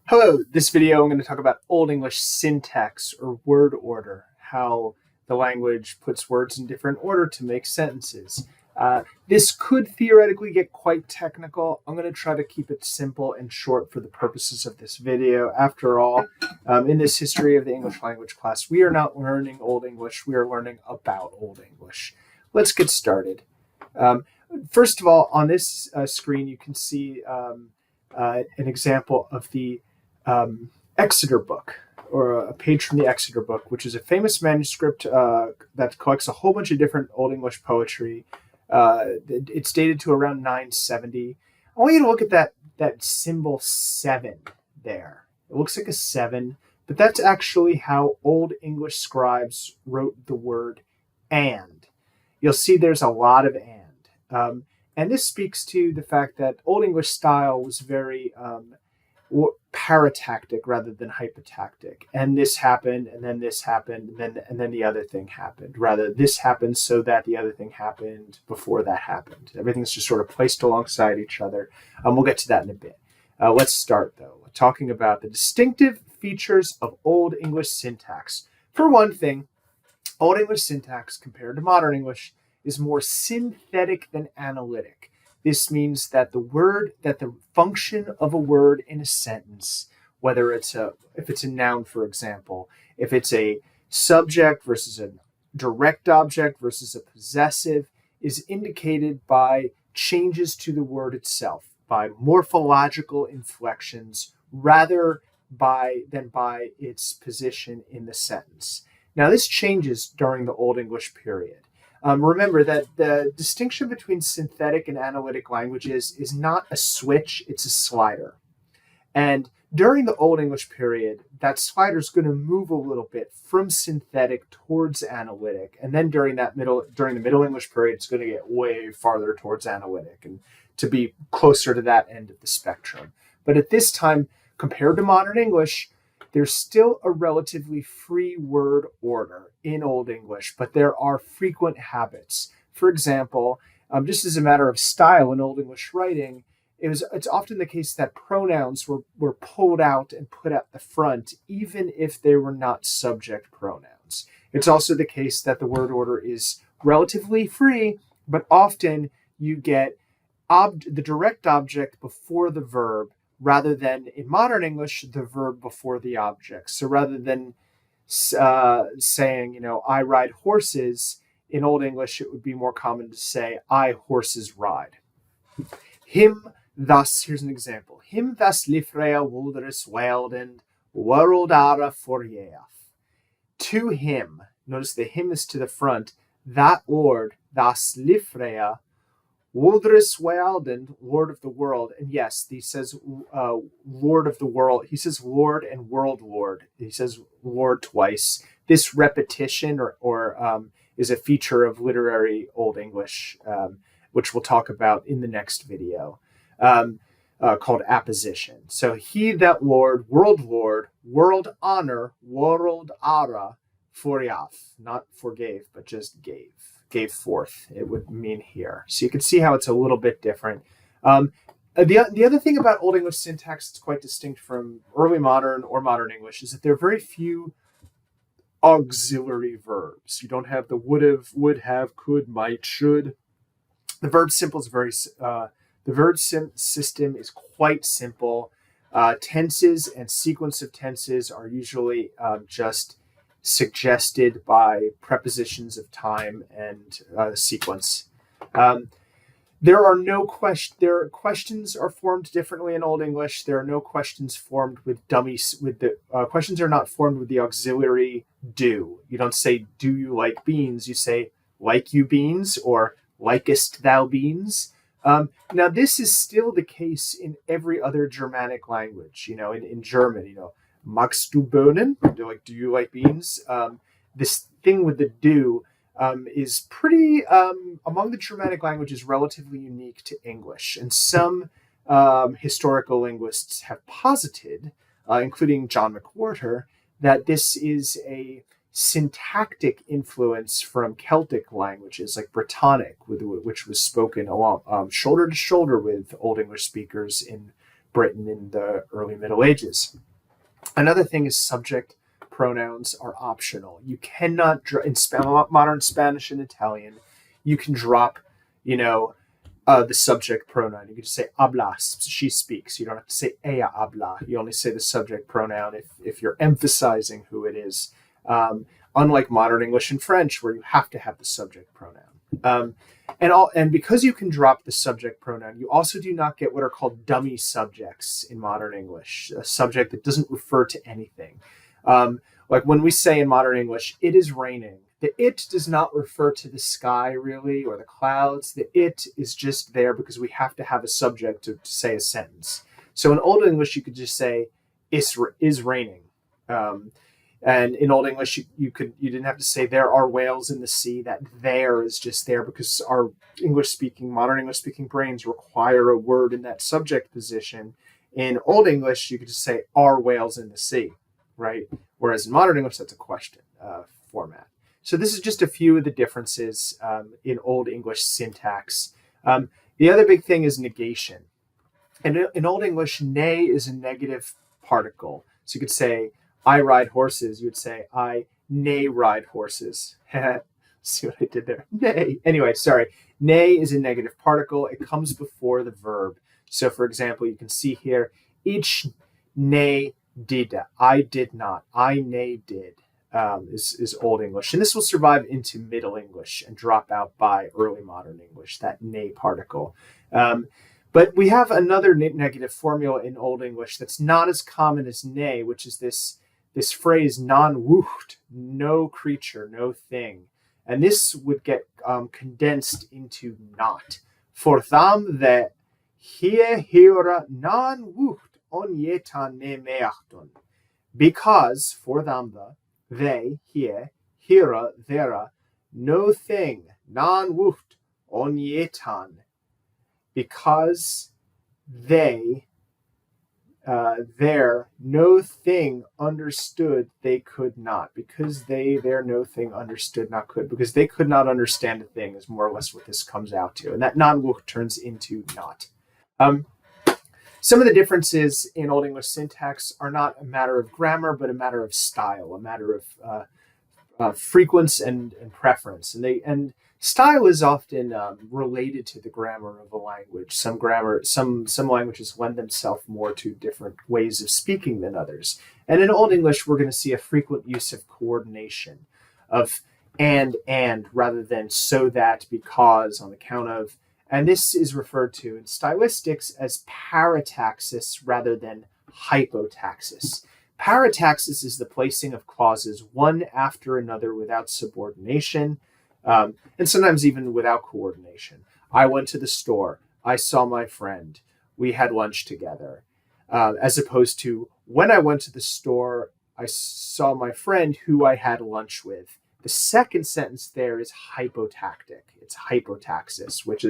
Hello, this video I'm going to talk about Old English syntax or word order, how the language puts words in different order to make sentences. This could theoretically get quite technical. I'm going to try to keep it simple and short for the purposes of this video. After all, in this history of the English language class, we are not learning Old English, we are learning about Old English. Let's get started. First of all, on this screen you can see an example of the Exeter book, or a page from the Exeter book, which is a famous manuscript that collects a whole bunch of different Old English poetry. It's dated to around 970. I want you to look at that symbol 7 there. It looks like a 7, but that's actually how Old English scribes wrote the word and. You'll see there's a lot of and. And this speaks to the fact that Old English style was very paratactic rather than hypotactic, and this happened, and then this happened, and then the other thing happened. Rather, this happened so that the other thing happened before that happened. Everything's just sort of placed alongside each other. We'll get to that in a bit. Let's start though, talking about the distinctive features of Old English syntax. For one thing, Old English syntax compared to modern English is more synthetic than analytic. This means that the function of a word in a sentence, whether if it's a noun, for example, if it's a subject versus a direct object versus a possessive, is indicated by changes to the word itself, by morphological inflections, rather than by its position in the sentence. Now, this changes during the Old English period. Remember that the distinction between synthetic and analytic languages is not a switch, it's a slider. And during the Old English period, that slider is going to move a little bit from synthetic towards analytic. And then during the Middle English period, it's going to get way farther towards analytic and to be closer to that end of the spectrum. But at this time, compared to modern English, there's still a relatively free word order in Old English, but there are frequent habits. For example, just as a matter of style in Old English writing, it's often the case that pronouns were pulled out and put at the front, even if they were not subject pronouns. It's also the case that the word order is relatively free, but often you get the direct object before the verb, rather than in modern English, the verb before the object. So rather than saying, I ride horses, in Old English, it would be more common to say, I horses ride. Him thus, here's an example. Him thus lifrea wulderis weldend worldara forjeaf. To him, notice the him is to the front, that Lord, thus lifrea, Wuldris Wealden, Lord of the World. And yes, he says Lord of the World. He says Lord and World Lord. He says Lord twice. This repetition is a feature of literary Old English, which we'll talk about in the next video, called apposition. So he that Lord, world honor, world ara, forjaf, not forgave, but just gave forth, it would mean here. So you can see how it's a little bit different. The other thing about Old English syntax that's quite distinct from early modern or modern English is that there are very few auxiliary verbs. You don't have the would have, could, might, should. The verb system is quite simple. Tenses and sequence of tenses are usually just suggested by prepositions of time and sequence. Questions are formed differently in Old English. There are no questions formed with dummies. Questions are not formed with the auxiliary do. You don't say, do you like beans? You say, like you beans, or likest thou beans? Now, this is still the case in every other Germanic language. In German, magst du Bohnen? Do you like beans? This thing with the do is pretty, among the Germanic languages, relatively unique to English. And some historical linguists have posited, including John McWhorter, that this is a syntactic influence from Celtic languages like Brittonic, which was spoken shoulder to shoulder with Old English speakers in Britain in the early Middle Ages. Another thing is subject pronouns are optional. You cannot, in modern Spanish and Italian, you can drop, the subject pronoun. You can just say habla, she speaks. You don't have to say ella habla. You only say the subject pronoun if you're emphasizing who it is. Unlike modern English and French, where you have to have the subject pronoun. And because you can drop the subject pronoun, you also do not get what are called dummy subjects in modern English, a subject that doesn't refer to anything. Like when we say in modern English, it is raining, the it does not refer to the sky really or the clouds. The it is just there because we have to have a subject to say a sentence. So in Old English, you could just say is raining. And in Old English, you didn't have to say there are whales in the sea. That there is just there because our modern English speaking brains require a word in that subject position. In Old English, you could just say are whales in the sea, right? Whereas in modern English, that's a question format. So this is just a few of the differences in Old English syntax. The other big thing is negation. And in Old English, nay is a negative particle. So you could say, I ride horses. You would say, I nay ride horses. See what I did there? Nay. Anyway, sorry. Nay is a negative particle. It comes before the verb. So for example, you can see here, each nay did. I did not. I nay did is Old English. And this will survive into Middle English and drop out by early modern English, that nay particle. But we have another negative formula in Old English that's not as common as nay, which is this phrase non-wocht, no creature, no thing. And this would get condensed into not. For them that hier hera non-wocht on yetan ne meachton. Because for them they here hera thera no thing non-wocht on yetan. Because they their no thing understood they could not. Because their no thing understood not could. Because they could not understand a thing is more or less what this comes out to. And that non-wocht turns into not. Some of the differences in Old English syntax are not a matter of grammar, but a matter of style, a matter of frequency and preference. And style is often related to the grammar of a language. Some languages lend themselves more to different ways of speaking than others. And in Old English, we're going to see a frequent use of coordination, of and rather than so that, because, on account of. And this is referred to in stylistics as parataxis rather than hypotaxis. Parataxis is the placing of clauses one after another without subordination, and sometimes even without coordination. I went to the store. I saw my friend. We had lunch together. As opposed to when I went to the store, I saw my friend who I had lunch with. The second sentence there is hypotactic. It's hypotaxis, which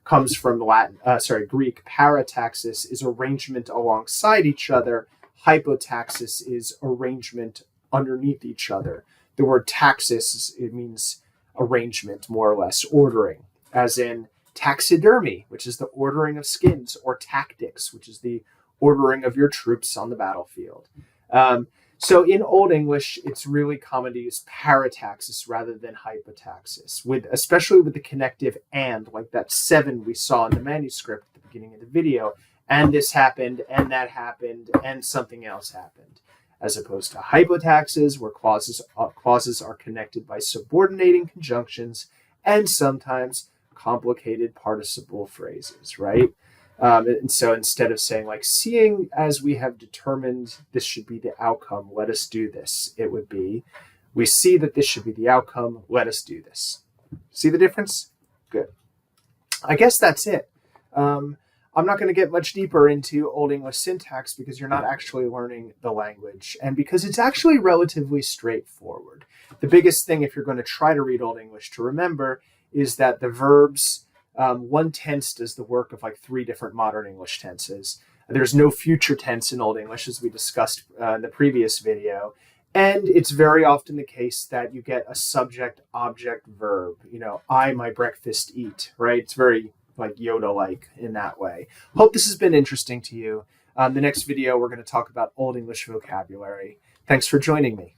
comes from Greek. Parataxis is arrangement alongside each other. Hypotaxis is arrangement underneath each other. The word taxis, it means arrangement, more or less, ordering, as in taxidermy, which is the ordering of skins, or tactics, which is the ordering of your troops on the battlefield. So in Old English, it's really common to use parataxis rather than hypotaxis, especially with the connective and, like that 7 we saw in the manuscript at the beginning of the video, and this happened, and that happened, and something else happened, as opposed to hypotaxis, where clauses are connected by subordinating conjunctions and sometimes complicated participle phrases, right? And so instead of saying like, seeing as we have determined this should be the outcome, let us do this, it would be, we see that this should be the outcome, let us do this. See the difference? Good. I guess that's it. I'm not going to get much deeper into Old English syntax because you're not actually learning the language and because it's actually relatively straightforward. The biggest thing if you're going to try to read Old English to remember is that the verbs, one tense does the work of like 3 different modern English tenses. There's no future tense in Old English, as we discussed in the previous video. And it's very often the case that you get a subject, object, verb. I, my breakfast, eat, right? It's very like Yoda-like in that way. Hope this has been interesting to you. The next video, we're going to talk about Old English vocabulary. Thanks for joining me.